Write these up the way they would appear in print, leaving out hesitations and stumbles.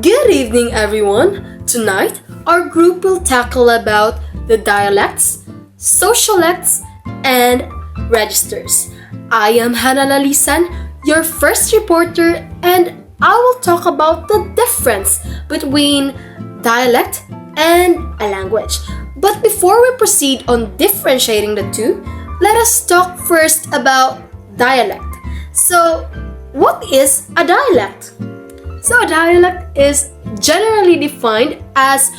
Good evening, everyone. Tonight, our group will tackle about the dialects, sociolects, and registers. I am Hannah Lalisan, your first reporter, and I will talk about the difference between dialect and a language. But before we proceed on differentiating the two, let us talk first about dialect. So, what is a dialect? So, a dialect is generally defined as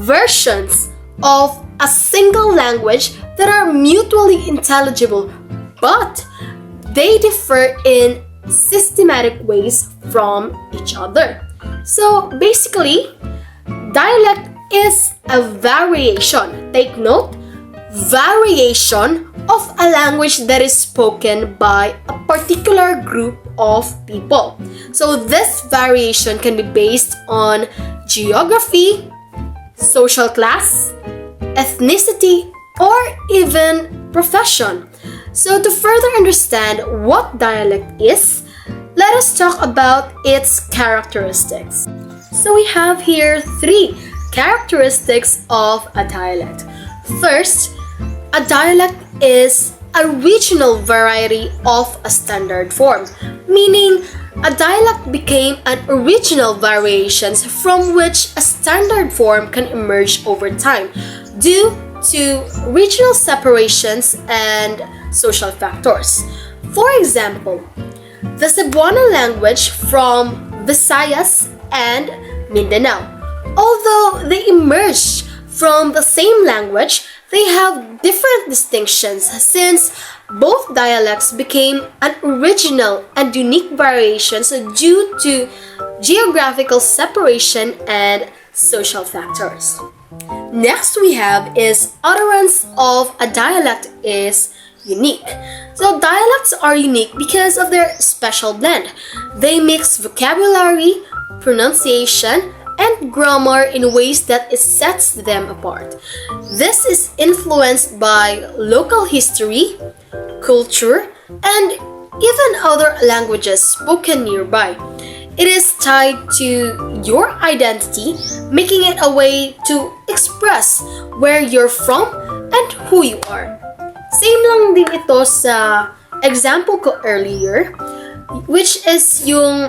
versions of a single language that are mutually intelligible, but they differ in systematic ways from each other. So, basically, dialect is a variation. Take note, variation of a language that is spoken by a particular group of people. So this variation can be based on geography, social class, ethnicity, or even profession. So to further understand what dialect is, let us talk about its characteristics. So we have here 3 characteristics of a dialect. First, a dialect is a regional variety of a standard form, meaning a dialect became an original variation from which a standard form can emerge over time due to regional separations and social factors. For example, the Cebuano language from Visayas and Mindanao. Although they emerged from the same language, they have different distinctions since both dialects became an original and unique variations due to geographical separation and social factors. Next we have is utterance of a dialect is unique. So dialects are unique because of their special blend. They mix vocabulary, pronunciation, and grammar in ways that it sets them apart. This is influenced by local history, culture, and even other languages spoken nearby. It is tied to your identity, making it a way to express where you're from and who you are. Same lang din ito sa example ko earlier, which is yung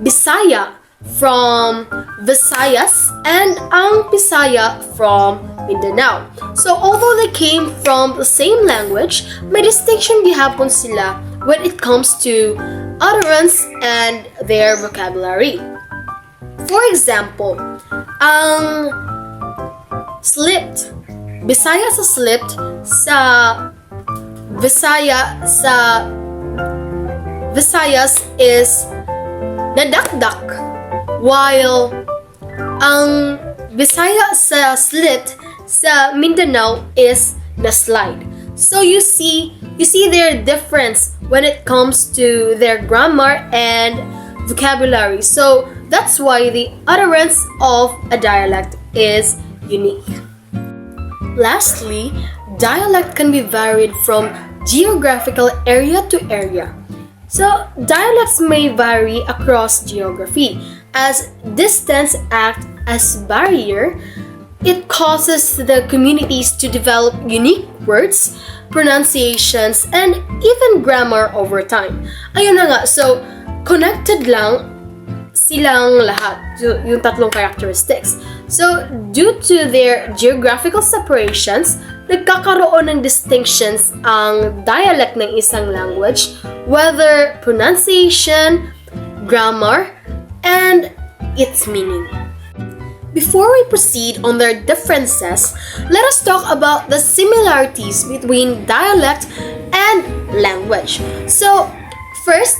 Bisaya from Visayas and ang Bisaya from Mindanao. So although they came from the same language, may distinction gihapon sila when it comes to utterance and their vocabulary. For example, ang slipped, Bisaya sa slipped sa Visayas is nadakdak, while ang Bisaya sa slipped sa Mindanao is na-slide. So you see their difference when it comes to their grammar and vocabulary. So that's why the utterance of a dialect is unique. Lastly, dialect can be varied from geographical area to area. So dialects may vary across geography. As distance acts as barrier, it causes the communities to develop unique words, pronunciations, and even grammar over time. Ayun na nga, so connected lang silang lahat, yung tatlong characteristics. So due to their geographical separations, nagkakaroon ng distinctions ang dialect ng isang language, whether pronunciation, grammar, and its meaning. Before we proceed on their differences, let us talk about the similarities between dialect and language. So, first,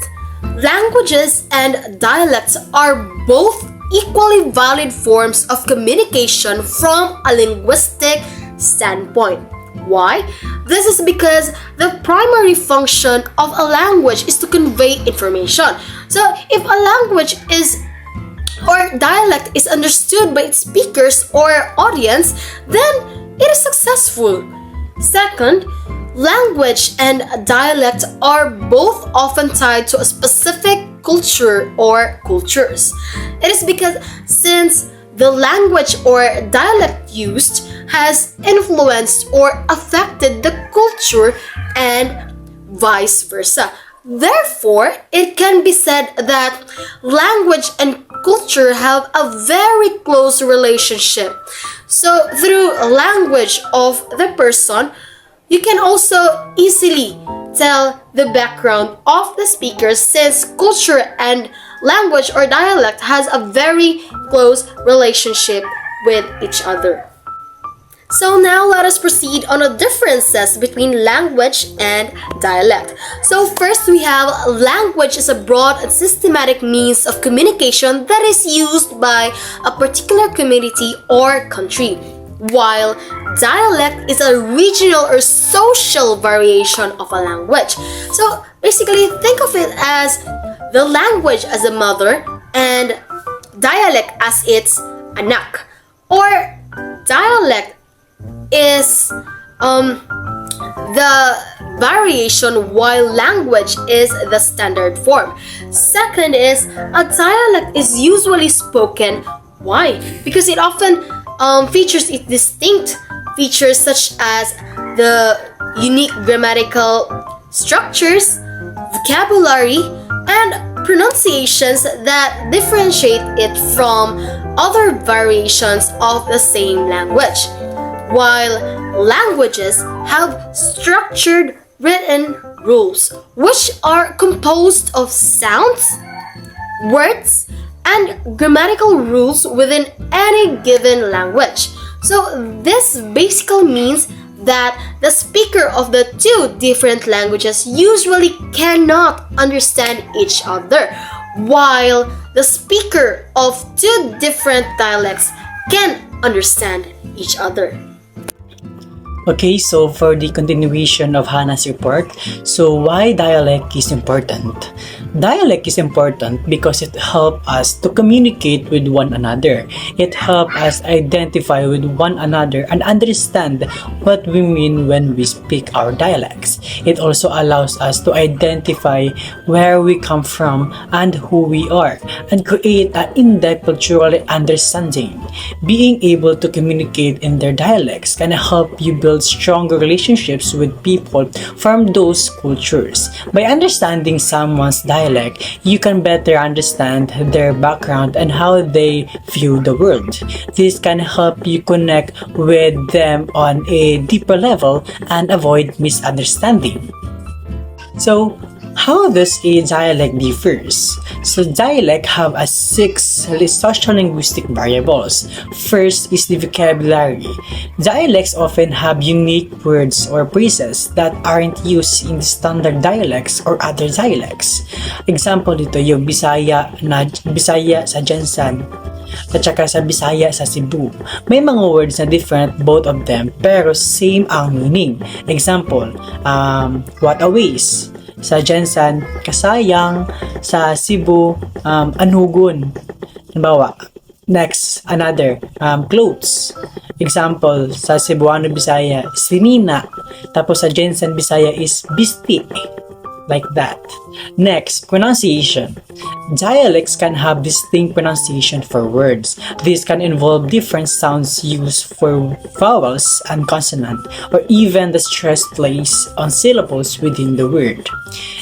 languages and dialects are both equally valid forms of communication from a linguistic standpoint. Why? This is because the primary function of a language is to convey information. So, if a language or dialect is understood by its speakers or audience, then it is successful. Second, language and dialect are both often tied to a specific culture or cultures. It is because since the language or dialect used has influenced or affected the culture and vice versa. Therefore, it can be said that language and culture have a very close relationship. So, through language of the person, you can also easily tell the background of the speaker since culture and language or dialect has a very close relationship with each other. So now let us proceed on the differences between language and dialect. So first we have language is a broad and systematic means of communication that is used by a particular community or country, while dialect is a regional or social variation of a language. So basically think of it as the language as a mother and dialect as its anak, or dialect is the variation while language is the standard form. Second is a dialect is usually spoken. Why? Because it often features its distinct features such as the unique grammatical structures, vocabulary, and pronunciations that differentiate it from other variations of the same language. While languages have structured written rules, which are composed of sounds, words, and grammatical rules within any given language. So this basically means that the speaker of the two different languages usually cannot understand each other, while the speaker of two different dialects can understand each other. Okay, so for the continuation of Hannah's report, so why dialect is important? Dialect is important because it helps us to communicate with one another. It helps us identify with one another and understand what we mean when we speak our dialects. It also allows us to identify where we come from and who we are, and create an in-depth cultural understanding. Being able to communicate in their dialects can help you build stronger relationships with people from those cultures. By understanding someone's dialect, you can better understand their background and how they view the world. This can help you connect with them on a deeper level and avoid misunderstanding. So, how does a dialect differs? So dialect have a 6 sociolinguistic variables. First is the vocabulary. Dialects often have unique words or phrases that aren't used in the standard dialects or other dialects. Example dito yung Bisaya sa Jensan at saka sa Bisaya sa Cebu. May mga words na different both of them pero same ang meaning. Example, what a waste. Sa Jensan, kasayang. Sa Cebu, anugon. Halimbawa, next, another, clothes. Example, sa Cebuano Bisaya, sinina. Tapos sa Jensan Bisaya is bisti. Like that. Next, pronunciation. Dialects can have distinct pronunciation for words. This can involve different sounds used for vowels and consonant, or even the stress placed on syllables within the word.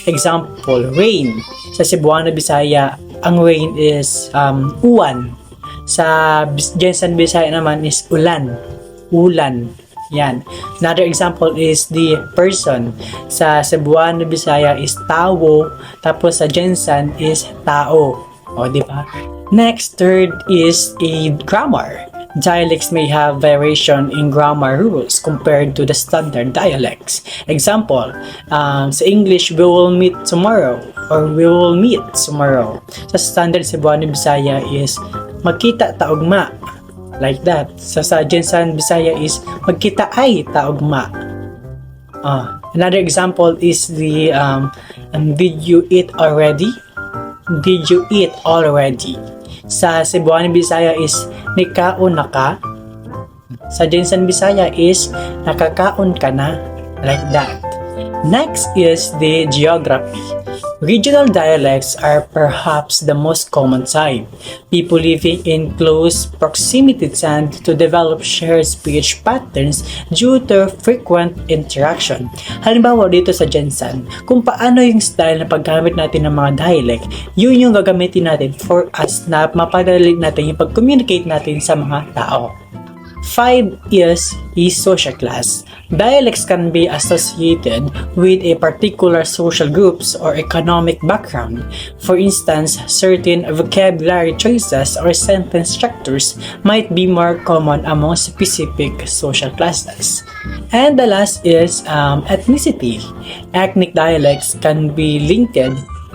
Example, rain. Sa Cebuano Bisaya, ang rain is uwan. Sa Jensan Bisaya naman is ulan. Ulan. Yan. Another example is the person. Sa Cebuano Bisaya is tao, tapos sa Jensan is tao. O, di ba? Next, third is a grammar. Dialects may have variation in grammar rules compared to the standard dialects. Example, sa English, we will meet tomorrow, or we will meet tomorrow. Sa standard Cebuano Bisaya is magkita taugma. Like that. Sa Jensan Bisaya is magkita ay taugma. Another example is the did you eat already? Did you eat already? Sa Cebuano Bisaya is nikaon na ka. Sa Jensan Bisaya is nakakaon ka na. Like that. Next is the geography. Regional dialects are perhaps the most common type. People living in close proximity tend to develop shared speech patterns due to frequent interaction. Halimbawa dito sa Jensen, kung paano yung style na paggamit natin ng mga dialect, yun yung gagamitin natin for us na mapadali natin yung pag-communicate natin sa mga tao. 5 is a social class. Dialects can be associated with a particular social groups or economic background. For instance, certain vocabulary choices or sentence structures might be more common among specific social classes. And the last is ethnicity. Ethnic dialects can be linked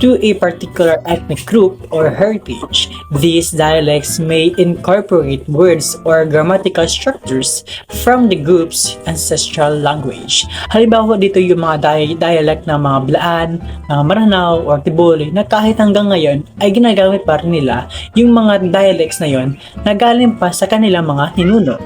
to a particular ethnic group or heritage. These dialects may incorporate words or grammatical structures from the group's ancestral language. Halimbawa dito yung mga dialect ng mga Blaan, mga Maranao, or Tiboli na kahit hanggang ngayon ay ginagamit pa rin nila yung mga dialects na yon na galing pa sa kanilang mga ninuno.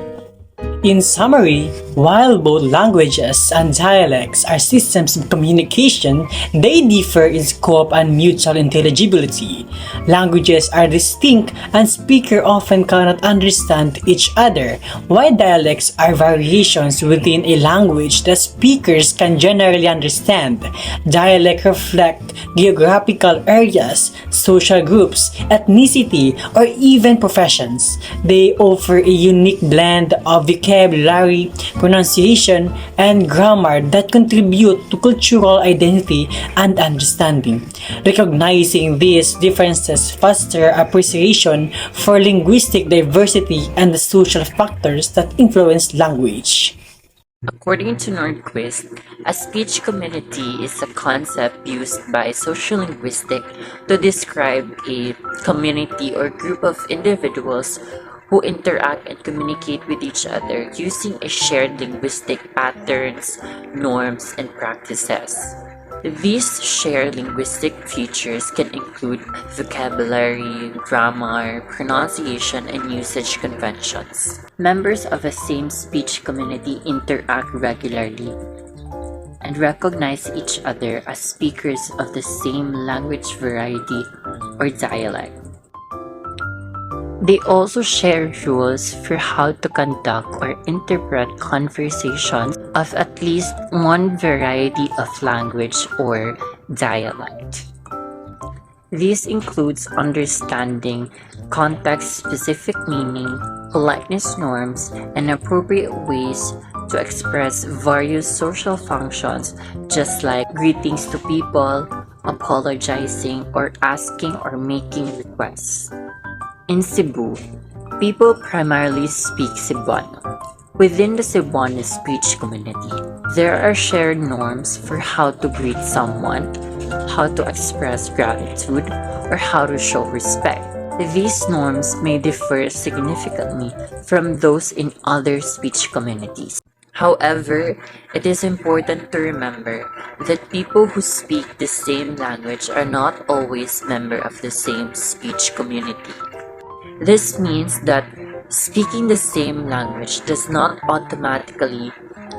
In summary, while both languages and dialects are systems of communication, they differ in scope and mutual intelligibility. Languages are distinct and speakers often cannot understand each other, while dialects are variations within a language that speakers can generally understand. Dialects reflect geographical areas, social groups, ethnicity, or even professions. They offer a unique blend of vocabulary, pronunciation, and grammar that contribute to cultural identity and understanding. Recognizing these differences foster appreciation for linguistic diversity and the social factors that influence language. According to Nordquist, a speech community is a concept used by sociolinguistics to describe a community or group of individuals who interact and communicate with each other using a shared linguistic patterns, norms, and practices. These shared linguistic features can include vocabulary, grammar, pronunciation, and usage conventions. Members of a same speech community interact regularly and recognize each other as speakers of the same language variety or dialect. They also share rules for how to conduct or interpret conversations of at least one variety of language or dialect. This includes understanding context-specific meaning, politeness norms, and appropriate ways to express various social functions, just like greetings to people, apologizing, or asking or making requests. In Cebu, people primarily speak Cebuano. Within the Cebuano speech community, there are shared norms for how to greet someone, how to express gratitude, or how to show respect. These norms may differ significantly from those in other speech communities. However, it is important to remember that people who speak the same language are not always members of the same speech community. This means that speaking the same language does not automatically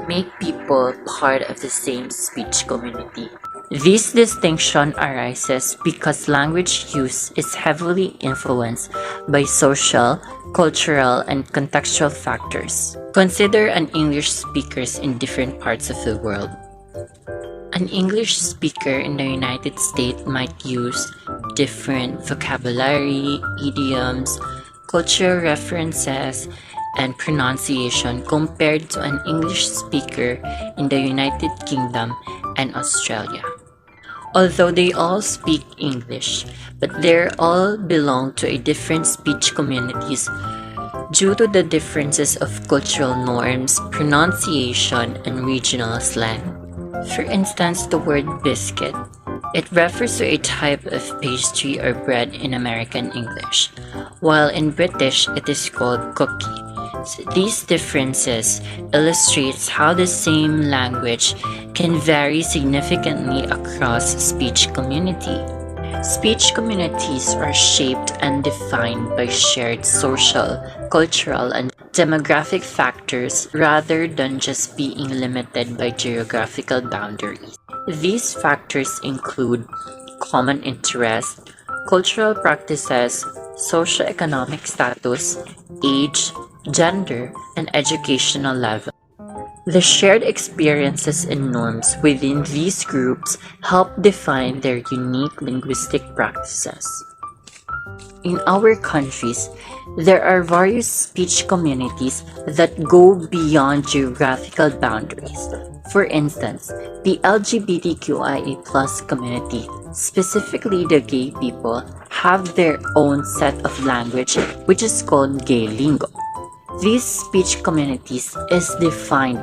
make people part of the same speech community. This distinction arises because language use is heavily influenced by social, cultural, and contextual factors. Consider an English speakers in different parts of the world. An English speaker in the United States might use different vocabulary, idioms, cultural references, and pronunciation compared to an English speaker in the United Kingdom and Australia. Although they all speak English, but they all belong to a different speech communities due to the differences of cultural norms, pronunciation, and regional slang. For instance, the word biscuit. It refers to a type of pastry or bread in American English, while in British it is called cookie. These differences illustrates how the same language can vary significantly across speech community. Speech communities are shaped and defined by shared social, cultural, and demographic factors rather than just being limited by geographical boundaries. These factors include common interests, cultural practices, socioeconomic status, age, gender, and educational level. The shared experiences and norms within these groups help define their unique linguistic practices. In our countries, there are various speech communities that go beyond geographical boundaries. For instance, the LGBTQIA+ community, specifically the gay people, have their own set of language which is called gay lingo. These speech communities is defined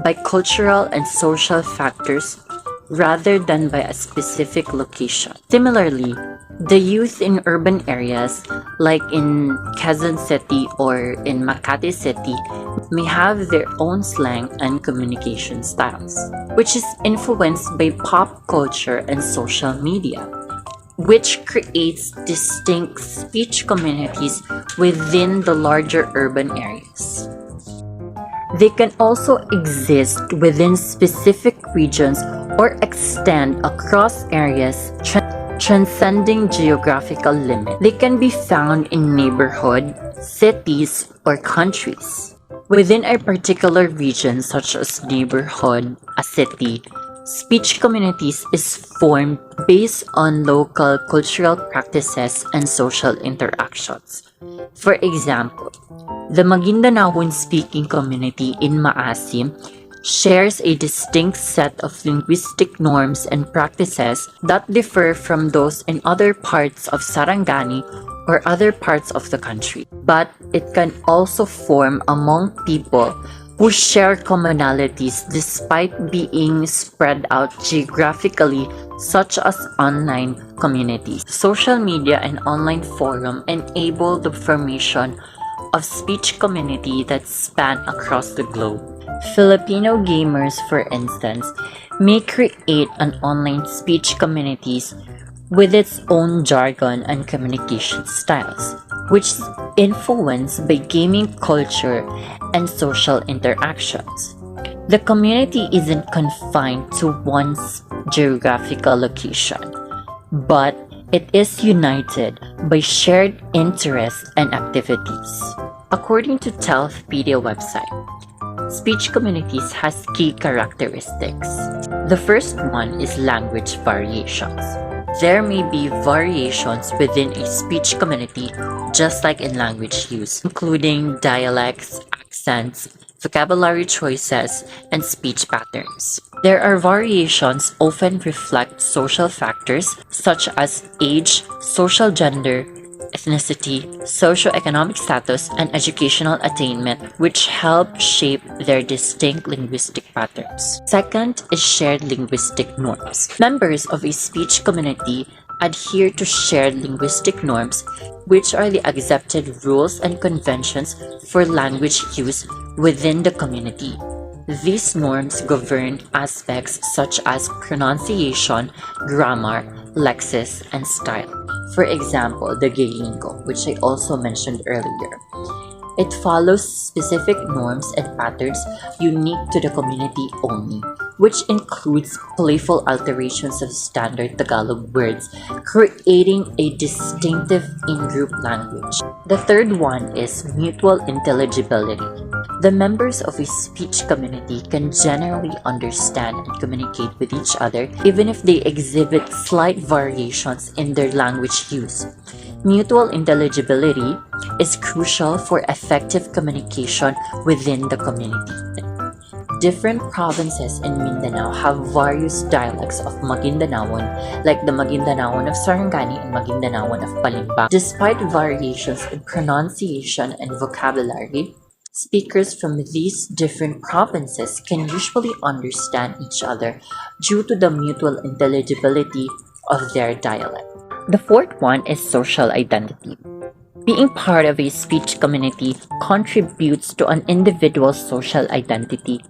by cultural and social factors rather than by a specific location. Similarly, the youth in urban areas like in Quezon City or in Makati City may have their own slang and communication styles, which is influenced by pop culture and social media, which creates distinct speech communities within the larger urban areas. They can also exist within specific regions or extend across areas transcending geographical limits. They can be found in neighborhood, cities, or countries. Within a particular region, such as neighborhood, a city, speech communities is formed based on local cultural practices and social interactions. For example, the Maguindanaon speaking community in Maasim shares a distinct set of linguistic norms and practices that differ from those in other parts of Sarangani or other parts of the country. But it can also form among people who share commonalities despite being spread out geographically, such as online communities. Social media and online forum enable the formation of speech community that span across the globe. Filipino gamers, for instance, may create an online speech communities with its own jargon and communication styles, which is influenced by gaming culture and social interactions. The community isn't confined to one geographical location, but it is united by shared interests and activities. According to Telfpedia website, speech communities has key characteristics. The first one is language variations. There may be variations within a speech community just like in language use, including dialects, accents, vocabulary choices, and speech patterns. There are variations often reflect social factors such as age, social gender, ethnicity, socioeconomic status, and educational attainment, which help shape their distinct linguistic patterns. Second is shared linguistic norms. Members of a speech community adhere to shared linguistic norms, which are the accepted rules and conventions for language use within the community. These norms govern aspects such as pronunciation, grammar, lexis, and style. For example, the gay lingo, which I also mentioned earlier. It follows specific norms and patterns unique to the community only, which includes playful alterations of standard Tagalog words, creating a distinctive in-group language. The third one is mutual intelligibility. The members of a speech community can generally understand and communicate with each other even if they exhibit slight variations in their language use. Mutual intelligibility is crucial for effective communication within the community. Different provinces in Mindanao have various dialects of Maguindanaon, like the Maguindanaon of Sarangani and Maguindanaon of Palimbang. Despite variations in pronunciation and vocabulary, speakers from these different provinces can usually understand each other due to the mutual intelligibility of their dialect. The fourth one is social identity. Being part of a speech community contributes to an individual's social identity.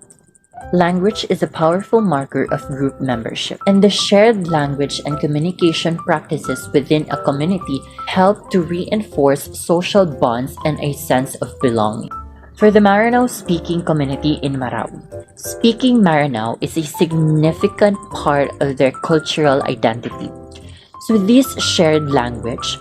Language is a powerful marker of group membership, and the shared language and communication practices within a community help to reinforce social bonds and a sense of belonging. For the Maranao speaking community in Marawi, speaking Maranao is a significant part of their cultural identity. So this shared language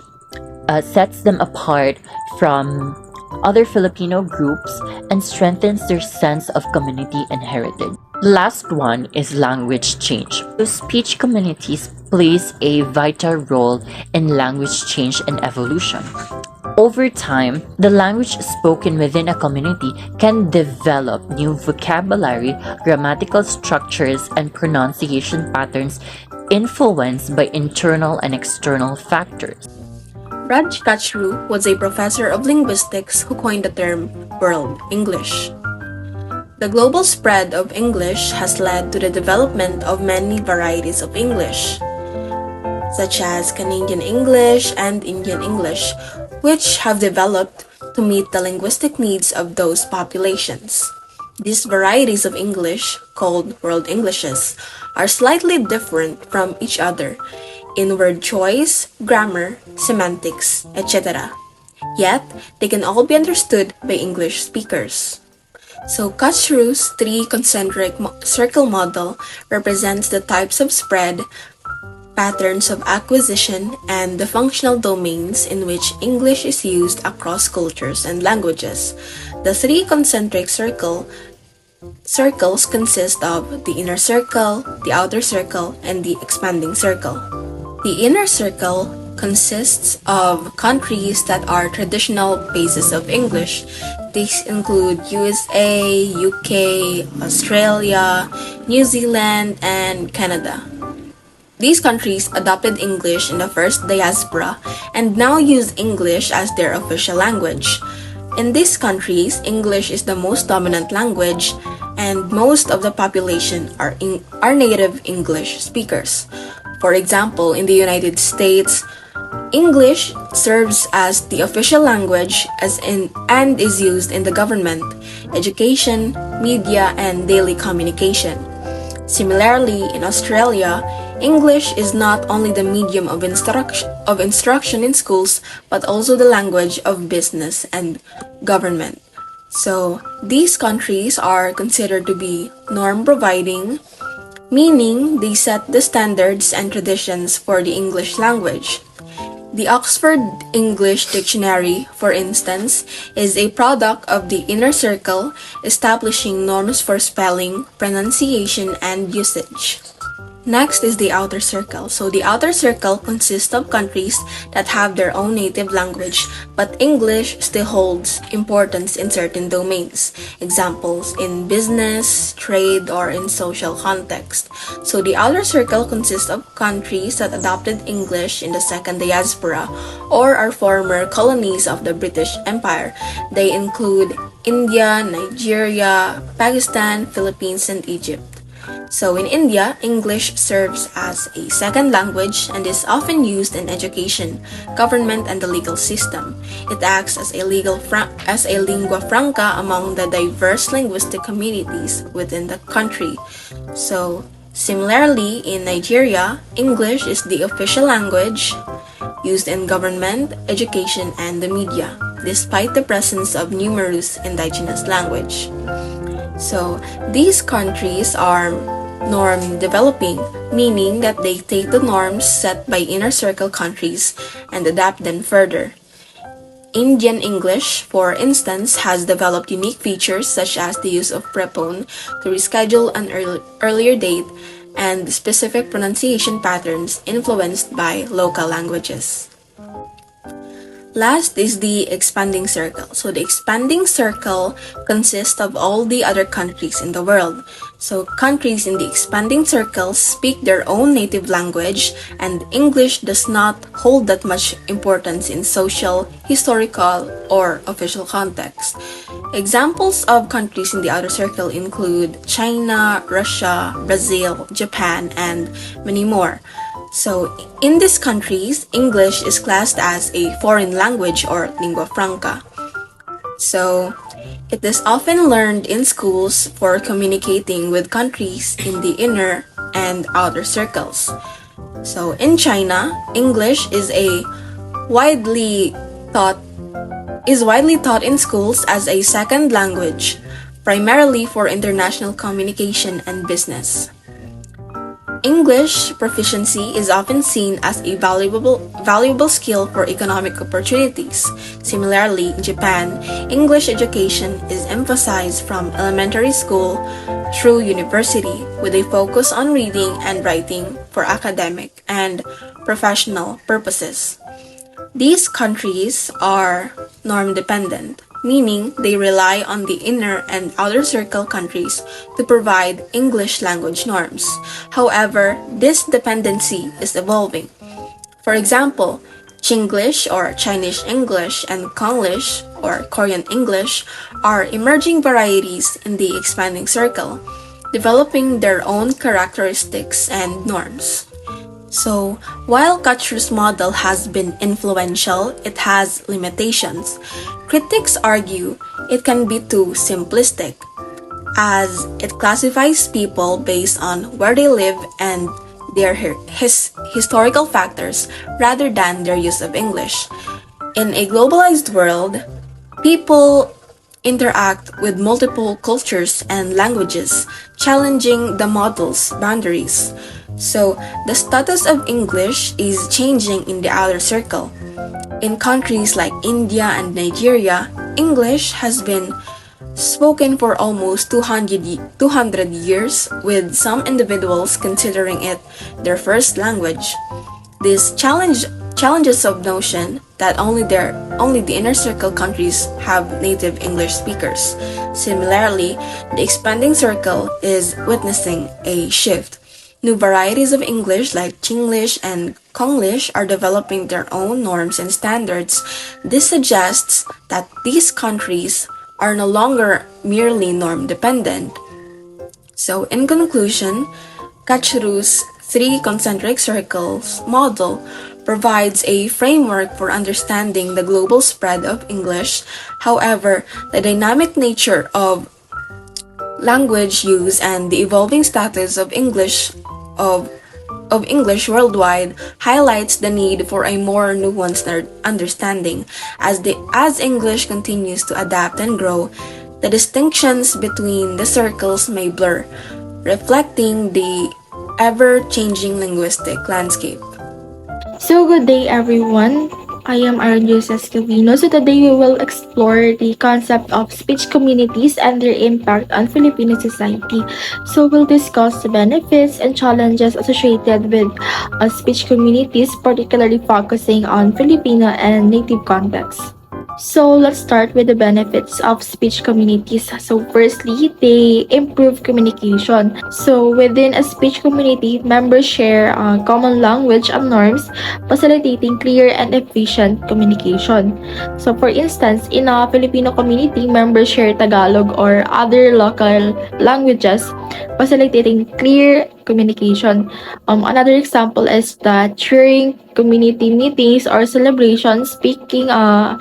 sets them apart from other Filipino groups and strengthens their sense of community and heritage. The last one is language change. So speech communities plays a vital role in language change and evolution. Over time, the language spoken within a community can develop new vocabulary, grammatical structures, and pronunciation patterns influenced by internal and external factors. Raj Kachru was a professor of linguistics who coined the term World English. The global spread of English has led to the development of many varieties of English, such as Canadian English and Indian English, which have developed to meet the linguistic needs of those populations. These varieties of English, called World Englishes, are slightly different from each other in word choice, grammar, semantics, etc. Yet, they can all be understood by English speakers. So, Kachru's three concentric circle model represents the types of spread, patterns of acquisition, and the functional domains in which English is used across cultures and languages. The three concentric circles consist of the inner circle, the outer circle, and the expanding circle. The inner circle consists of countries that are traditional bases of English. These include USA, UK, Australia, New Zealand, and Canada. These countries adopted English in the first diaspora and now use English as their official language. In these countries, English is the most dominant language, and most of the population are native English speakers. For example, in the United States, English serves as the official language and is used in the government, education, media, and daily communication. Similarly, in Australia, English is not only the medium of instruction in schools, but also the language of business and government. So, these countries are considered to be norm-providing, meaning they set the standards and traditions for the English language. The Oxford English Dictionary, for instance, is a product of the inner circle, establishing norms for spelling, pronunciation, and usage. Next is the outer circle. So the outer circle consists of countries that have their own native language, but English still holds importance in certain domains. Examples in business, trade, or in social context. So the outer circle consists of countries that adopted English in the second diaspora or are former colonies of the British Empire. They include India, Nigeria, Pakistan, Philippines, and Egypt. So in India, English serves as a second language and is often used in education, government, and the legal system. It acts as a lingua franca among the diverse linguistic communities within the country. So similarly, in Nigeria, English is the official language used in government, education, and the media, despite the presence of numerous indigenous languages. So these countries are norm developing, meaning that they take the norms set by inner circle countries and adapt them further. Indian English, for instance, has developed unique features such as the use of prepon to reschedule an earlier date and specific pronunciation patterns influenced by local languages. Last is the expanding circle. So the expanding circle consists of all the other countries in the world. So countries in the expanding circle speak their own native language, and English does not hold that much importance in social, historical, or official context. Examples of countries in the outer circle include China, Russia, Brazil, Japan, and many more. So, in these countries, English is classed as a foreign language or lingua franca. So, it is often learned in schools for communicating with countries in the inner and outer circles. So, in China, English is widely taught in schools as a second language, primarily for international communication and business. English proficiency is often seen as a valuable skill for economic opportunities. Similarly, in Japan, English education is emphasized from elementary school through university with a focus on reading and writing for academic and professional purposes. These countries are norm dependent, meaning they rely on the inner and outer circle countries to provide English language norms. However, this dependency is evolving. For example, Chinglish or Chinese English and Konglish or Korean English are emerging varieties in the expanding circle, developing their own characteristics and norms. So, while Kachru's model has been influential, it has limitations. Critics argue it can be too simplistic, as it classifies people based on where they live and their historical factors rather than their use of English. In a globalized world, people interact with multiple cultures and languages, challenging the model's boundaries. So, the status of English is changing in the outer circle. In countries like India and Nigeria, English has been spoken for almost 200 years, with some individuals considering it their first language. This challenges of notion that only the inner circle countries have native English speakers. Similarly, the expanding circle is witnessing a shift. New varieties of English like Chinglish and Konglish are developing their own norms and standards. This suggests that these countries are no longer merely norm dependent. So, in conclusion, Kachuru's three concentric circles model provides a framework for understanding the global spread of English. However, the dynamic nature of language use and the evolving status of English worldwide highlights the need for a more nuanced understanding. As English continues to adapt and grow, the distinctions between the circles may blur, reflecting the ever-changing linguistic landscape. So good day everyone. I am Arjus Escovino. So today we will explore the concept of speech communities and their impact on Filipino society. So we'll discuss the benefits and challenges associated with speech communities, particularly focusing on Filipino and native contexts. So let's start with the benefits of speech communities. So firstly, they improve communication. So within a speech community, members share common language and norms, facilitating clear and efficient communication. So for instance, in a Filipino community, members share Tagalog or other local languages, facilitating clear communication. Another example is that during community meetings or celebrations, speaking a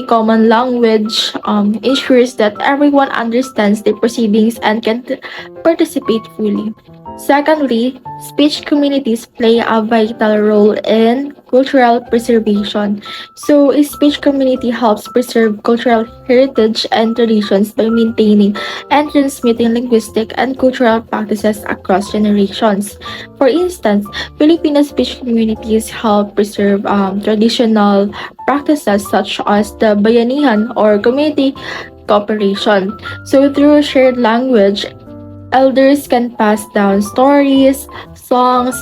common language ensures that everyone understands the proceedings and can participate fully. Secondly, speech communities play a vital role in cultural preservation. So, a speech community helps preserve cultural heritage and traditions by maintaining and transmitting linguistic and cultural practices across generations. For instance, Filipino speech communities help preserve traditional practices such as the bayanihan or community cooperation. So, through shared language, elders can pass down stories, songs,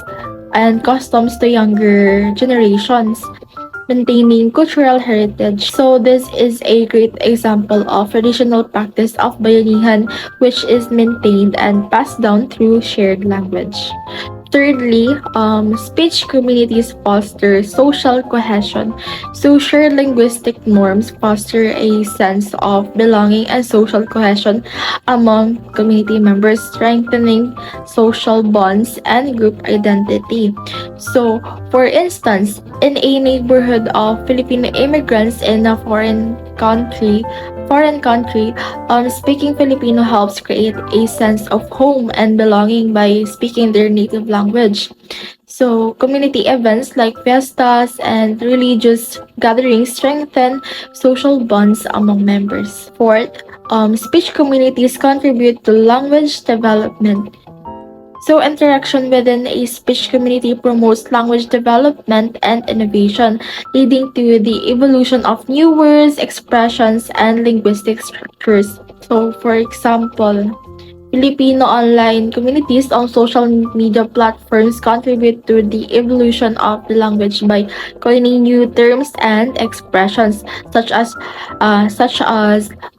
and customs to younger generations, maintaining cultural heritage. So this is a great example of traditional practice of bayanihan, which is maintained and passed down through shared language. Thirdly, speech communities foster social cohesion. So, shared linguistic norms foster a sense of belonging and social cohesion among community members, strengthening social bonds and group identity. So, for instance, in a neighborhood of Filipino immigrants in a foreign country, speaking Filipino helps create a sense of home and belonging by speaking their native language. So, community events like fiestas and religious gatherings strengthen social bonds among members. Fourth, speech communities contribute to language development. So, interaction within a speech community promotes language development and innovation, leading to the evolution of new words, expressions, and linguistic structures. So, for example, Filipino online communities on social media platforms contribute to the evolution of the language by coining new terms and expressions such as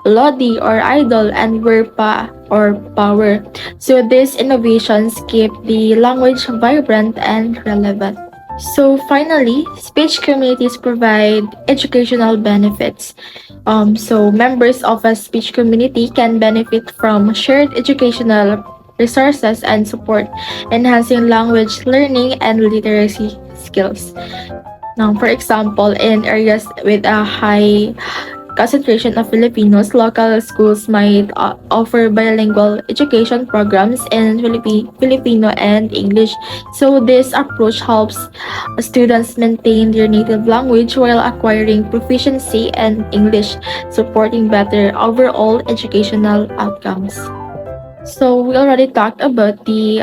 lodi or idol and verpa or power. So these innovations keep the language vibrant and relevant. So finally, speech communities provide educational benefits. So members of a speech community can benefit from shared educational resources and support, enhancing language learning and literacy skills. Now, for example, in areas with a high concentration of Filipinos, local schools might offer bilingual education programs in Filipino and English. So this approach helps students maintain their native language while acquiring proficiency in English, supporting better overall educational outcomes. So we already talked about the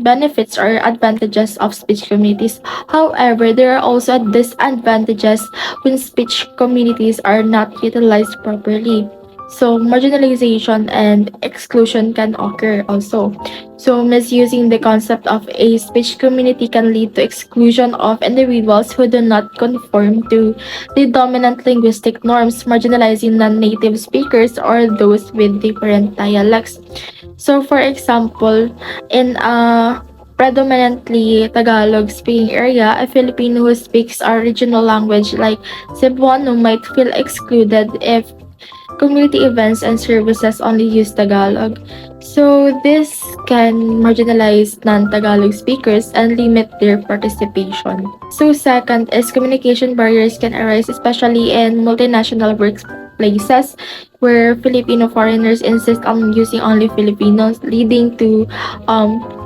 benefits or advantages of speech communities. However, there are also disadvantages when speech communities are not utilized properly. So marginalization and exclusion can occur also. So misusing the concept of a speech community can lead to exclusion of individuals who do not conform to the dominant linguistic norms, marginalizing non-native speakers or those with different dialects. So, for example, in a predominantly Tagalog speaking area, a Filipino who speaks our regional language like Cebuano might feel excluded if community events and services only use Tagalog. So, this can marginalize non-Tagalog speakers and limit their participation. So, second is communication barriers can arise, especially in multinational workplaces where Filipino foreigners insist on using only Filipinos, leading to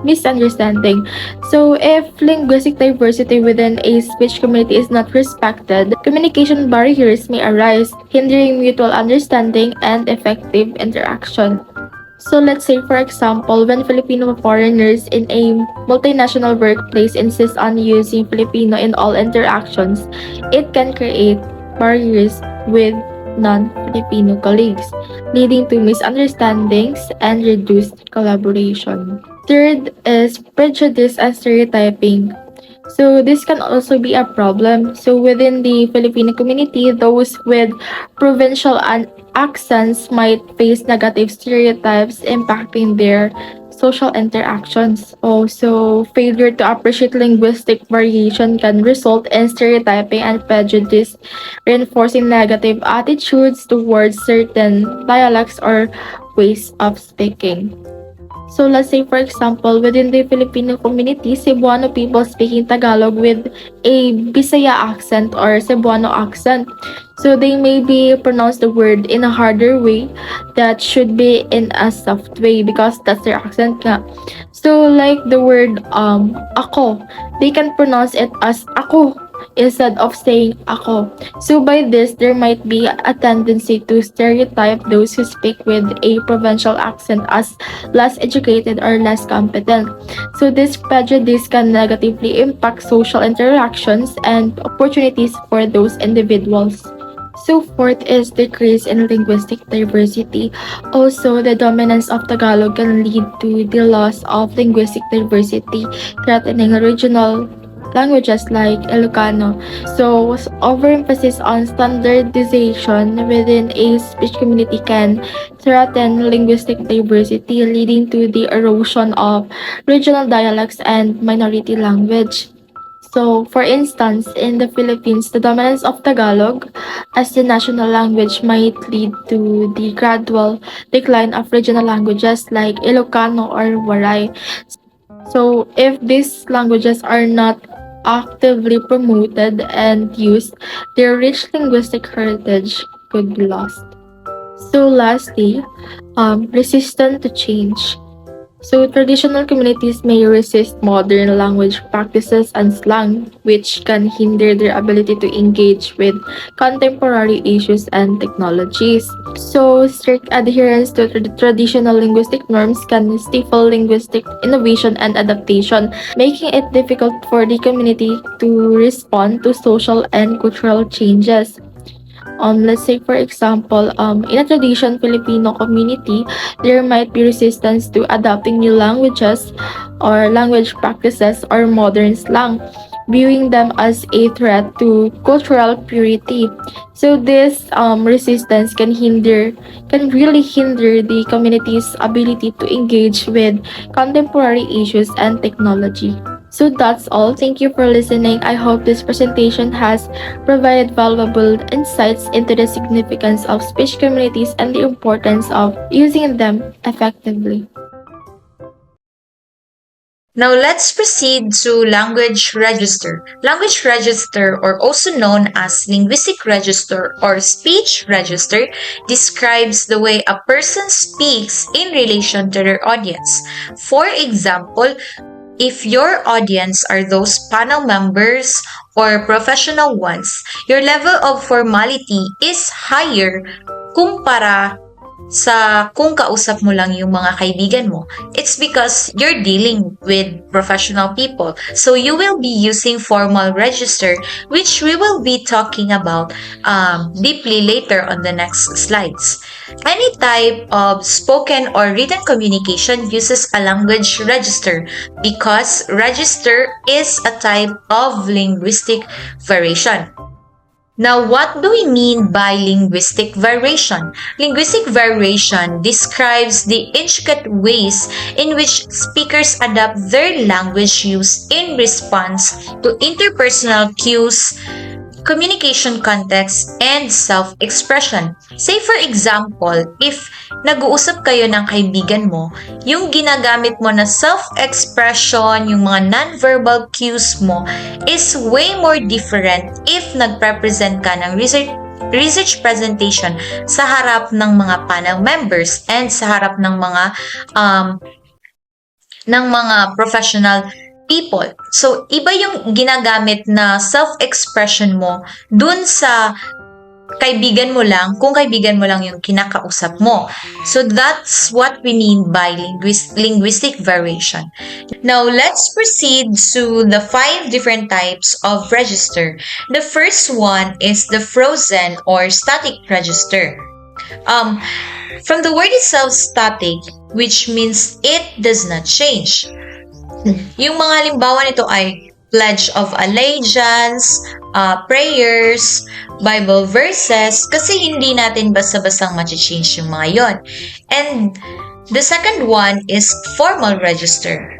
misunderstanding. So, if linguistic diversity within a speech community is not respected, communication barriers may arise, hindering mutual understanding and effective interaction. So let's say, for example, when Filipino foreigners in a multinational workplace insist on using Filipino in all interactions, it can create barriers with non-Filipino colleagues, leading to misunderstandings and reduced collaboration. Third is prejudice and stereotyping. So this can also be a problem. So within the Filipino community, those with provincial accents might face negative stereotypes impacting their social interactions. Also, failure to appreciate linguistic variation can result in stereotyping and prejudice, reinforcing negative attitudes towards certain dialects or ways of speaking. So let's say, for example, within the Filipino community, Cebuano people speaking Tagalog with a Bisaya accent or Cebuano accent. So they may be pronounce the word in a harder way that should be in a soft way because that's their accent nga. So like the word ako, they can pronounce it as ako instead of saying ako. So by this, there might be a tendency to stereotype those who speak with a provincial accent as less educated or less competent. So this prejudice can negatively impact social interactions and opportunities for those individuals. So fourth is decrease in linguistic diversity. Also, the dominance of Tagalog can lead to the loss of linguistic diversity, threatening regional languages like Ilocano. So, overemphasis on standardization within a speech community can threaten linguistic diversity, leading to the erosion of regional dialects and minority language. So, for instance, in the Philippines, the dominance of Tagalog as the national language might lead to the gradual decline of regional languages like Ilocano or Waray. So, if these languages are not actively promoted and used, their rich linguistic heritage could be lost. So, lastly, resistant to change. So traditional communities may resist modern language practices and slang, which can hinder their ability to engage with contemporary issues and technologies. So strict adherence to traditional linguistic norms can stifle linguistic innovation and adaptation, making it difficult for the community to respond to social and cultural changes. Let's say for example, in a tradition Filipino community, there might be resistance to adopting new languages or language practices or modern slang, viewing them as a threat to cultural purity. So this resistance can really hinder the community's ability to engage with contemporary issues and technology. So that's all. Thank you for listening. I hope this presentation has provided valuable insights into the significance of speech communities and the importance of using them effectively. Now let's proceed to language register. Language register, or also known as linguistic register or speech register, describes the way a person speaks in relation to their audience. For example, if your audience are those panel members or professional ones, your level of formality is higher kumpara sa kung kausap mo lang yung mga kaibigan mo. It's because you're dealing with professional people. So you will be using formal register, which we will be talking about deeply later on the next slides. Any type of spoken or written communication uses a language register because register is a type of linguistic variation. Now, what do we mean by linguistic variation? Linguistic variation describes the intricate ways in which speakers adapt their language use in response to interpersonal cues, communication context, and self-expression. Say for example, if nag-uusap kayo ng kaibigan mo, yung ginagamit mo na self-expression, yung mga non-verbal cues mo is way more different if nag-represent ka ng research presentation sa harap ng mga panel members and sa harap ng mga professional people. So, iba yung ginagamit na self-expression mo dun sa kaibigan mo lang, kung kaibigan mo lang yung kinakausap mo. So, that's what we mean by linguistic variation. Now, let's proceed to the 5 different types of register. The first one is the frozen or static register. From the word itself, static, which means it does not change. Yung mga halimbawa nito ay Pledge of Allegiance, prayers, Bible verses, kasi hindi natin basta-bastang ma-change yung mga yon. And the second one is formal register.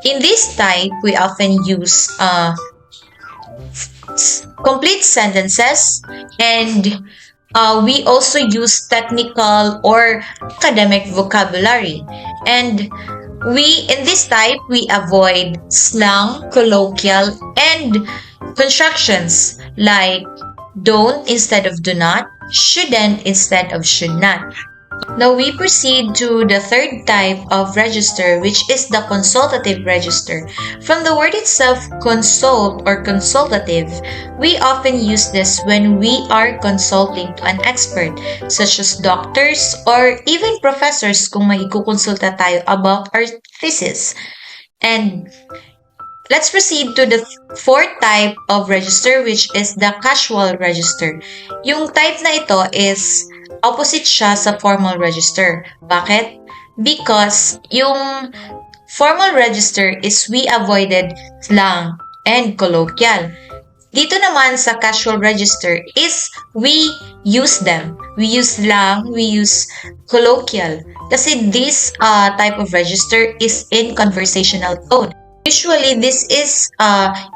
In this type, we often use complete sentences, and we also use technical or academic vocabulary. And in this type, we avoid slang, colloquial, and constructions like don't instead of do not, shouldn't instead of should not. Now we proceed to the third type of register, which is the consultative register. From the word itself, consult or consultative, we often use this when we are consulting to an expert, such as doctors or even professors kung may kukonsulta tayo about our thesis. And let's proceed to the fourth type of register, which is the casual register. Yung type na ito is opposite siya sa formal register. Bakit? Because yung formal register is we avoided slang and colloquial. Dito naman sa casual register is we use them. We use slang, we use colloquial. Kasi this type of register is in conversational tone. Usually, this is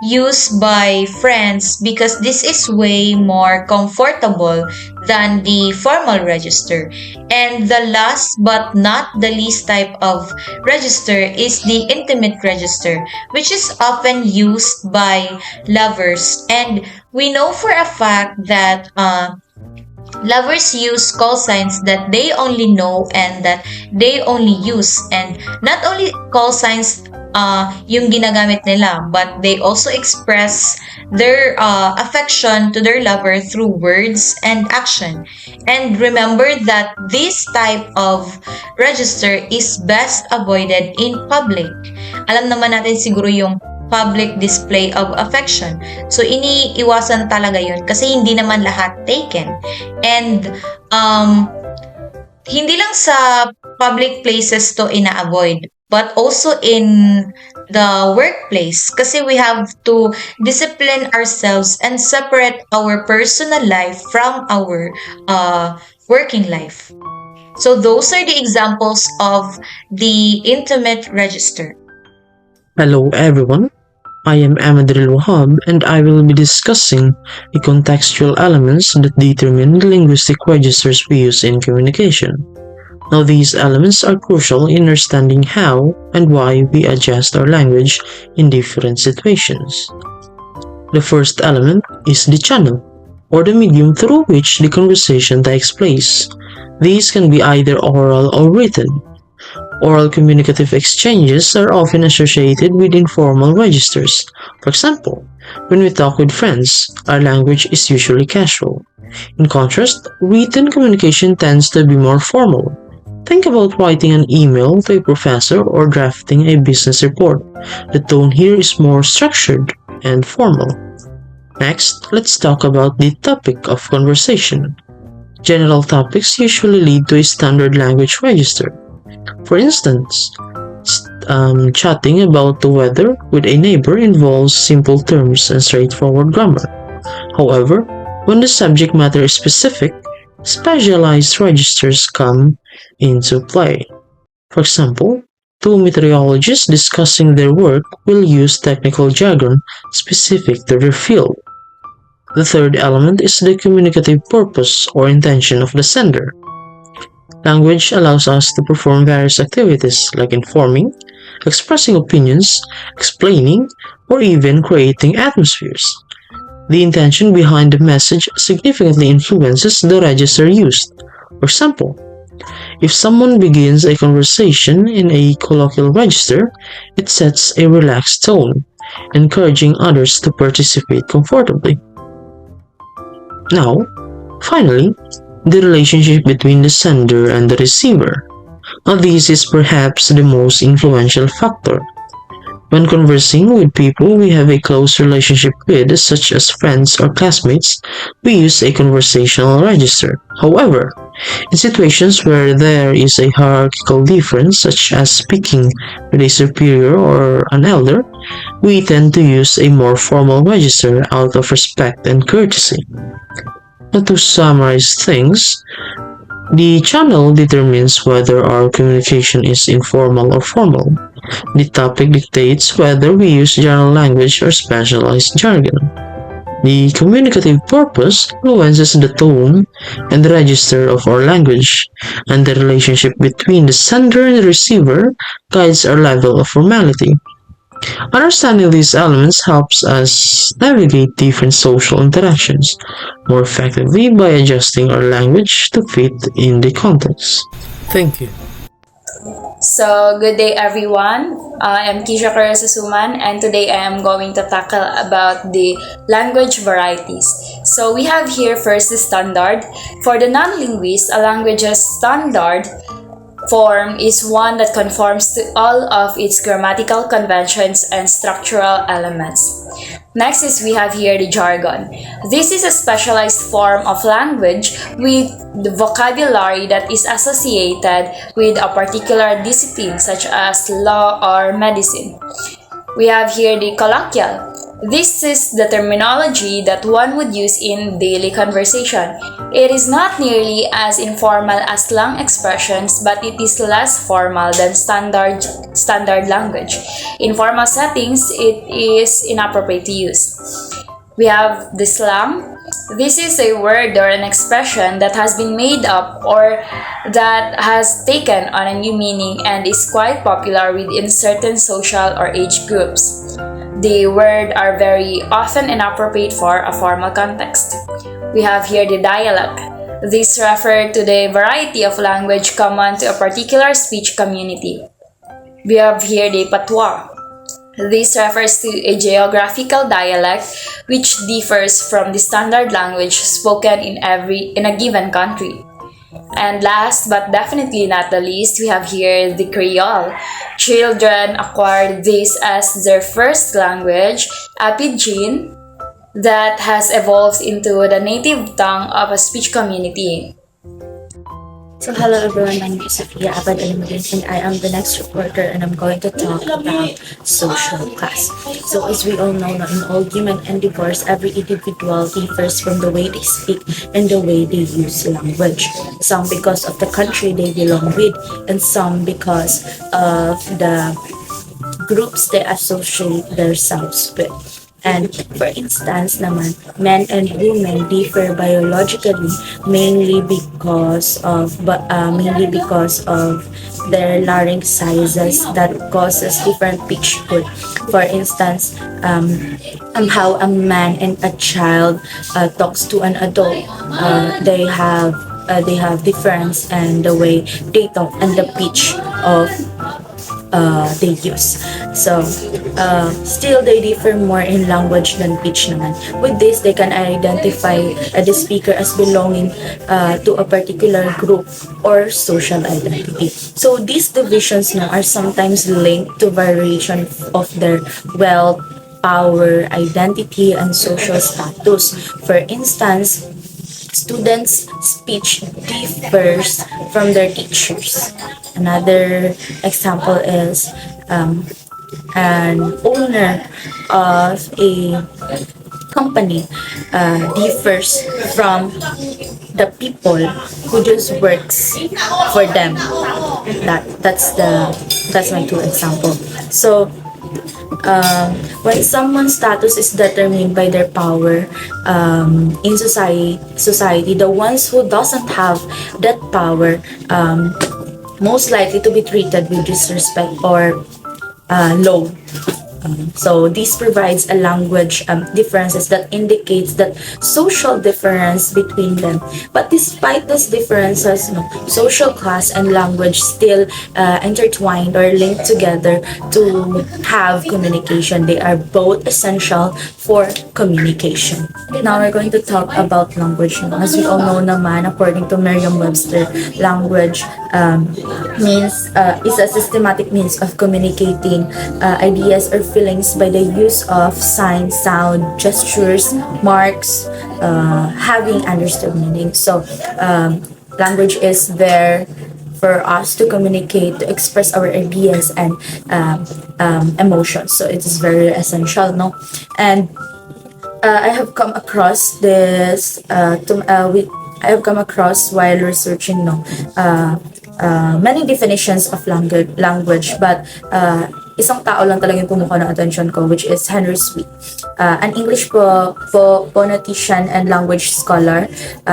used by friends because this is way more comfortable than the formal register. And the last but not the least type of register is the intimate register, which is often used by lovers. And we know for a fact that Lovers use call signs that they only know and that they only use. And not only call signs yung ginagamit nila, but they also express their affection to their lover through words and action. And remember that this type of register is best avoided in public. Alam naman natin siguro yung public display of affection. So, iniiwasan talaga yun kasi hindi naman lahat taken. And, hindi lang sa public places to ina-avoid, but also in the workplace kasi we have to discipline ourselves and separate our personal life from our working life. So, those are the examples of the intimate register. Hello everyone, I am Amadril Wahab and I will be discussing the contextual elements that determine the linguistic registers we use in communication. Now these elements are crucial in understanding how and why we adjust our language in different situations. The first element is the channel, or the medium through which the conversation takes place. These can be either oral or written. Oral communicative exchanges are often associated with informal registers. For example, when we talk with friends, our language is usually casual. In contrast, written communication tends to be more formal. Think about writing an email to a professor or drafting a business report. The tone here is more structured and formal. Next, let's talk about the topic of conversation. General topics usually lead to a standard language register. For instance, chatting about the weather with a neighbor involves simple terms and straightforward grammar. However, when the subject matter is specific, specialized registers come into play. For example, two meteorologists discussing their work will use technical jargon specific to their field. The third element is the communicative purpose or intention of the sender. Language allows us to perform various activities like informing, expressing opinions, explaining, or even creating atmospheres. The intention behind the message significantly influences the register used. For example, if someone begins a conversation in a colloquial register, it sets a relaxed tone, encouraging others to participate comfortably. Now, finally, the relationship between the sender and the receiver. Now, this is perhaps the most influential factor. When conversing with people we have a close relationship with, such as friends or classmates, we use a conversational register. However, in situations where there is a hierarchical difference, such as speaking with a superior or an elder, we tend to use a more formal register out of respect and courtesy. Now, to summarize things, the channel determines whether our communication is informal or formal. The topic dictates whether we use general language or specialized jargon. The communicative purpose influences the tone and the register of our language, and the relationship between the sender and the receiver guides our level of formality. Understanding these elements helps us navigate different social interactions more effectively by adjusting our language to fit in the context. Thank you. So, good day everyone. I am Kisha Suman, and today I am going to tackle about the language varieties. So, we have here first the standard. For the non-linguist, a language's standard form is one that conforms to all of its grammatical conventions and structural elements. Next is we have here the jargon. This is a specialized form of language with the vocabulary that is associated with a particular discipline such as law or medicine. We have here the colloquial. This is the terminology that one would use in daily conversation. It is not nearly as informal as slang expressions, but it is less formal than standard language. In formal settings, it is inappropriate to use. We have the slang. This is a word or an expression that has been made up or that has taken on a new meaning and is quite popular within certain social or age groups. The words are very often inappropriate for a formal context. We have here the dialect. These refer to the variety of language common to a particular speech community. We have here the patois. This refers to a geographical dialect which differs from the standard language spoken in a given country. And last but definitely not the least, we have here the Creole. Children acquire this as their first language, a pidgin that has evolved into the native tongue of a speech community. So hello everyone, my name is Sophia Abad Alimudin and I am the next reporter and I'm going to talk about social class. So as we all know, in all human endeavors, every individual differs from the way they speak and the way they use language. Some because of the country they belong with and some because of the groups they associate themselves with. And for instance naman, men and women differ biologically mainly because of their larynx sizes that causes different pitch code. For instance, how a man and a child talks to an adult, they have difference in the way they talk and the pitch of they use. So, still they differ more in language than pitch naman. With this, they can identify the speaker as belonging to a particular group or social identity. So, these divisions now are sometimes linked to variation of their wealth, power, identity, and social status. For instance, students' speech differs from their teachers. Another example is an owner of a company differs from the people who just works for them. That's my two example. So when someone's status is determined by their power in society, the ones who doesn't have that power most likely to be treated with disrespect or low. So this provides a language differences that indicates that social difference between them. But despite these differences, social class and language still intertwined or linked together to have communication. They are both essential for communication. Now we're going to talk about language. As we all know naman, according to Merriam-Webster, language is a systematic means of communicating ideas or feelings by the use of signs, sound, gestures, marks, having understood meaning. So, language is there for us to communicate, to express our ideas and emotions. So, it is very essential, no? And I have come across this. I have come across while researching, many definitions of language, but isang tao lang talaga yung pumuka ng attention ko, which is Henry Sweet, an English phonetician and language scholar,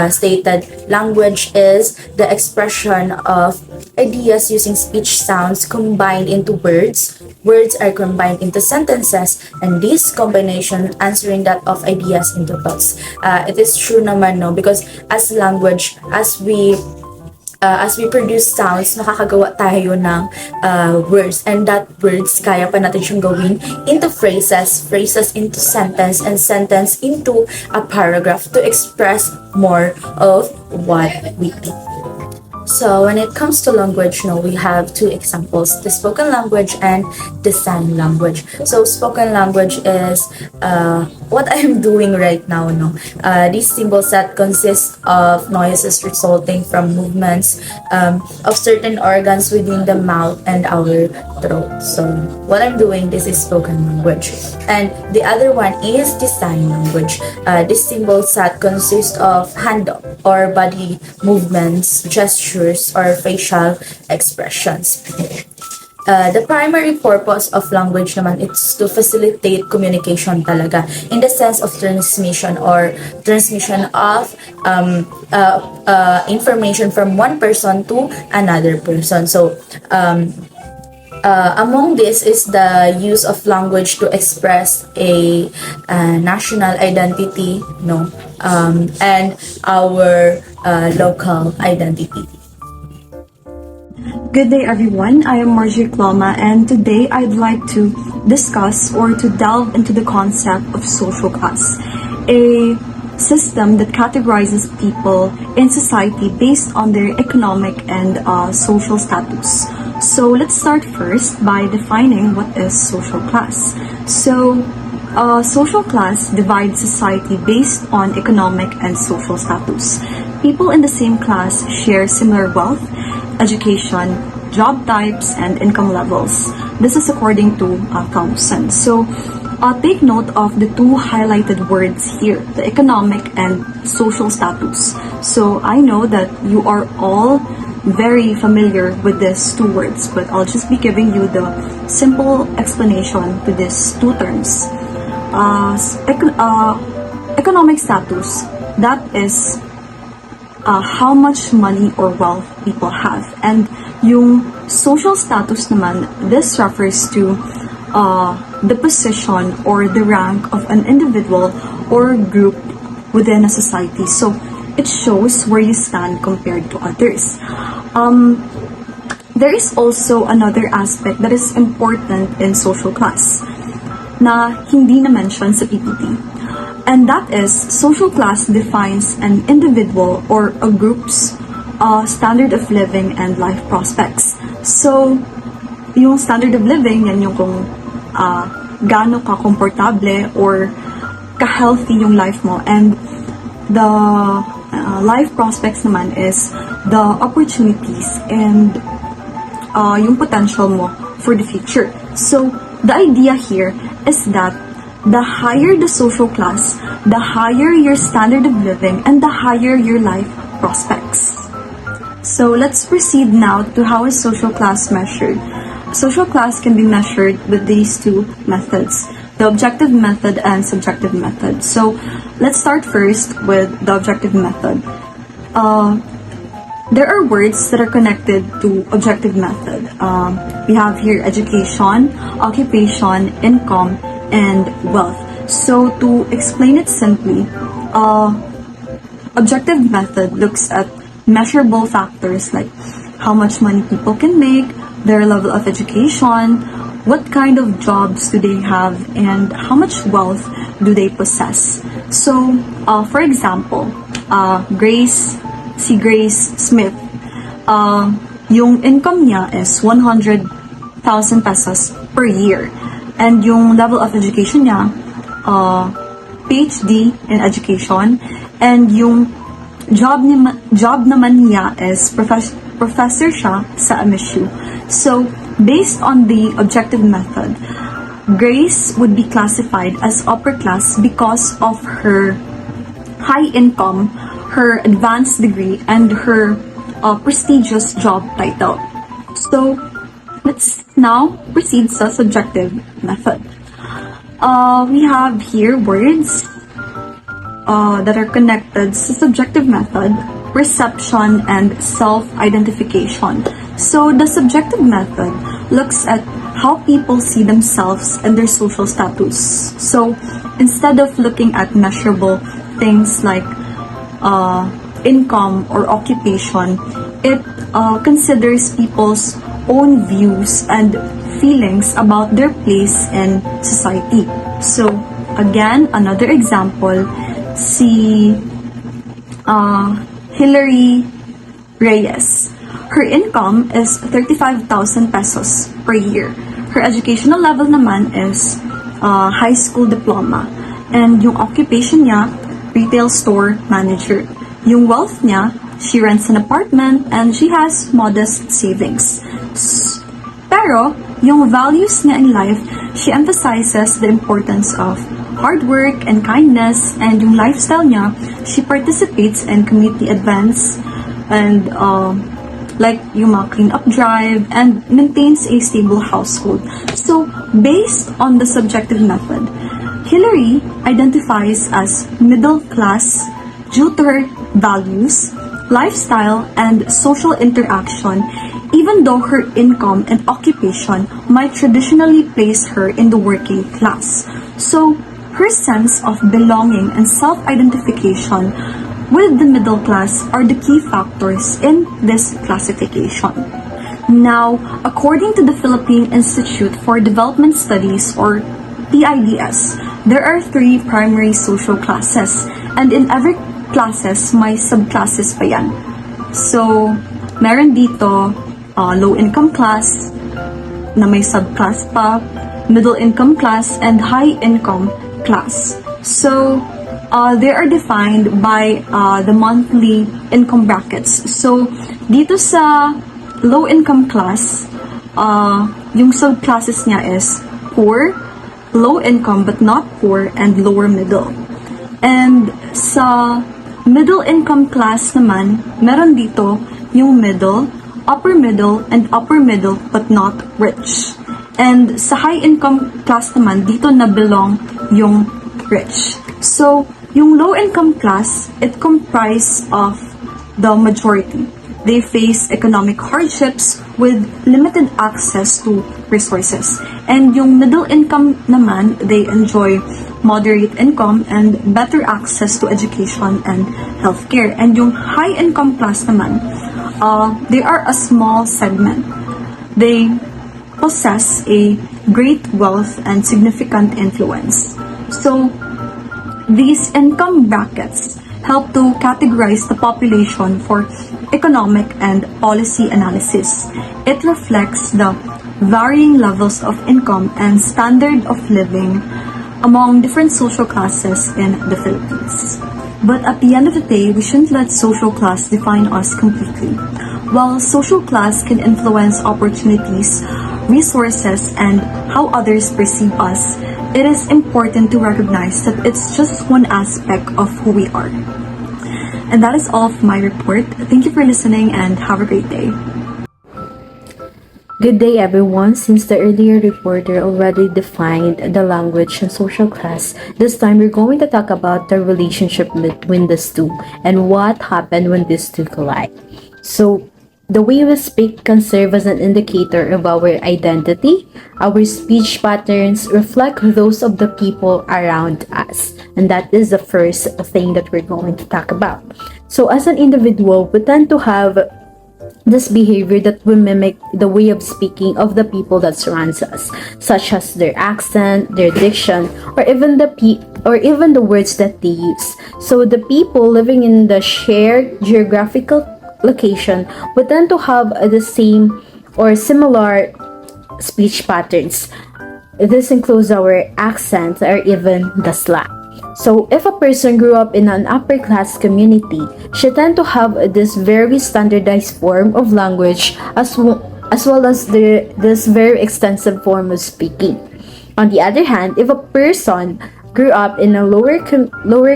stated, language is the expression of ideas using speech sounds combined into words. Words are combined into sentences, and this combination answering that of ideas into thoughts. It is true naman, no, because as language, as we produce sounds, nakakagawa tayo ng words, and that words, kaya pa natin siyang gawin into phrases into sentence, and sentence into a paragraph to express more of what we think. So when it comes to language, we have two examples, the spoken language and the sign language. So spoken language is what I am doing right now. This symbol set consists of noises resulting from movements of certain organs within the mouth and our throat. So what I'm doing, this is spoken language. And the other one is the sign language. This symbol set consists of hand or body movements, gestures, or facial expressions. The primary purpose of language naman is to facilitate communication talaga in the sense of transmission of information from one person to another person. So Among this is the use of language to express a national identity, no, and our local identity. Good day, everyone. I am Marjorie Cloma, and today I'd like to discuss or to delve into the concept of social class, a system that categorizes people in society based on their economic and social status. So let's start first by defining what is social class. So, social class divides society based on economic and social status. People in the same class share similar wealth, education, job types, and income levels. This is according to Thompson. So, take note of the two highlighted words here, the economic and social status. So, I know that you are all very familiar with these two words, but I'll just be giving you the simple explanation to these two terms. Economic status, that is how much money or wealth people have. And yung social status naman, this refers to the position or the rank of an individual or group within a society. So it shows where you stand compared to others. There is also another aspect that is important in social class na hindi na-mention sa PPT. And that is, social class defines an individual or a group's standard of living and life prospects. So, yung standard of living, yan yung kung gaano ka komportable or ka-healthy yung life mo. And the life prospects naman is the opportunities and yung potential mo for the future. So, the idea here is that the higher the social class, the higher your standard of living, and the higher your life prospects. So let's proceed now to how is social class measured. Social class can be measured with these two methods, the objective method and subjective method. So let's start first with the objective method. There are words that are connected to objective method. We have here education, occupation, income, and wealth. So to explain it simply, objective method looks at measurable factors like how much money people can make, their level of education, what kind of jobs do they have, and how much wealth do they possess. So, for example, Grace Smith, yung income niya is 100,000 pesos per year. And yung level of education niya, PhD in education, and yung job naman niya is professor siya sa MSU. So, based on the objective method, Grace would be classified as upper class because of her high income, her advanced degree, and her prestigious job title. So, let's now proceed sa subjective method. We have here words that are connected sa subjective method, perception, and self-identification. So the subjective method looks at how people see themselves and their social status. So instead of looking at measurable things like income or occupation, it considers people's own views and feelings about their place in society. So, again, another example, si Hilary Reyes. Her income is 35,000 pesos per year. Her educational level naman is high school diploma. And yung occupation niya, retail store manager. Yung wealth niya, she rents an apartment and she has modest savings. Pero, yung values niya in life, she emphasizes the importance of hard work and kindness, and yung lifestyle niya, she participates in community events and like yung mga clean-up drive and maintains a stable household. So, based on the subjective method, Hillary identifies as middle class due to her values, lifestyle, and social interaction even though her income and occupation might traditionally place her in the working class. So, her sense of belonging and self-identification with the middle class are the key factors in this classification. Now, according to the Philippine Institute for Development Studies, or PIDS, there are 3 primary social classes, and in every classes may subclasses pa yan. So, meron dito low income class na may subclass pa, middle income class, and high income class. So, they are defined by the monthly income brackets. So, dito sa low income class, yung subclasses niya is poor, low income but not poor, and lower middle. And sa middle income class naman, meron dito yung middle, and upper middle but not rich. And sa high income class naman, dito na belong yung rich. So, yung low income class, it comprises of the majority. They face economic hardships with limited access to resources. And yung middle income naman, they enjoy moderate income and better access to education and healthcare. And yung high income class naman, they are a small segment. They possess a great wealth and significant influence. So, these income brackets help to categorize the population for economic and policy analysis. It reflects the varying levels of income and standard of living among different social classes in the Philippines. But at the end of the day, we shouldn't let social class define us completely. While social class can influence opportunities, resources, and how others perceive us, it is important to recognize that it's just one aspect of who we are. And that is all of my report. Thank you for listening and have a great day. Good day, everyone. Since the earlier reporter already defined the language and social class, this time we're going to talk about the relationship between these two and what happened when these two collide. So, the way we speak can serve as an indicator of our identity. Our speech patterns reflect those of the people around us. And that is the first thing that we're going to talk about. So as an individual, we tend to have this behavior that will mimic the way of speaking of the people that surrounds us, such as their accent, their diction, or even the words that they use. So the people living in the shared geographical location would tend to have the same or similar speech patterns. This includes our accents or even the slang. So if a person grew up in an upper class community, she tend to have this very standardized form of language as well as this very extensive form of speaking. On the other hand, if a person grew up in a lower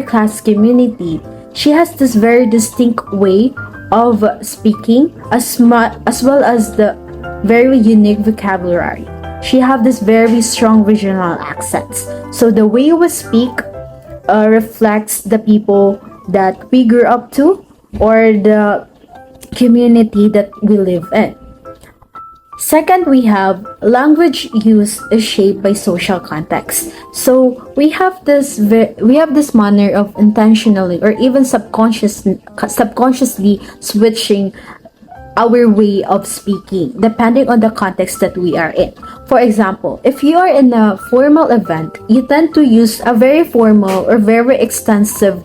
class community, she has this very distinct way of speaking as well as the very unique vocabulary. She have this very strong regional accents. So the way we speak reflects the people that we grew up to or the community that we live in. Second, we have language use is shaped by social context. So we have this manner of intentionally or even subconsciously switching our way of speaking depending on the context that we are in. For example, if you are in a formal event, you tend to use a very formal or very extensive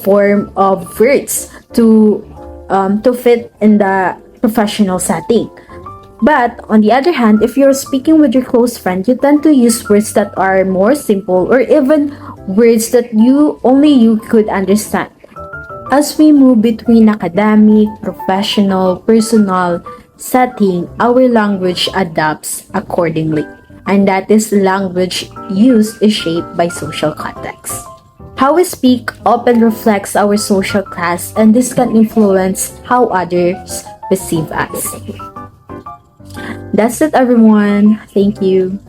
form of words to fit in the professional setting. But on the other hand, if you're speaking with your close friend, you tend to use words that are more simple or even words that only you could understand. As we move between academic, professional, personal setting, our language adapts accordingly. And that is language use is shaped by social context. How we speak often reflects our social class, and this can influence how others perceive us. That's it, everyone. Thank you.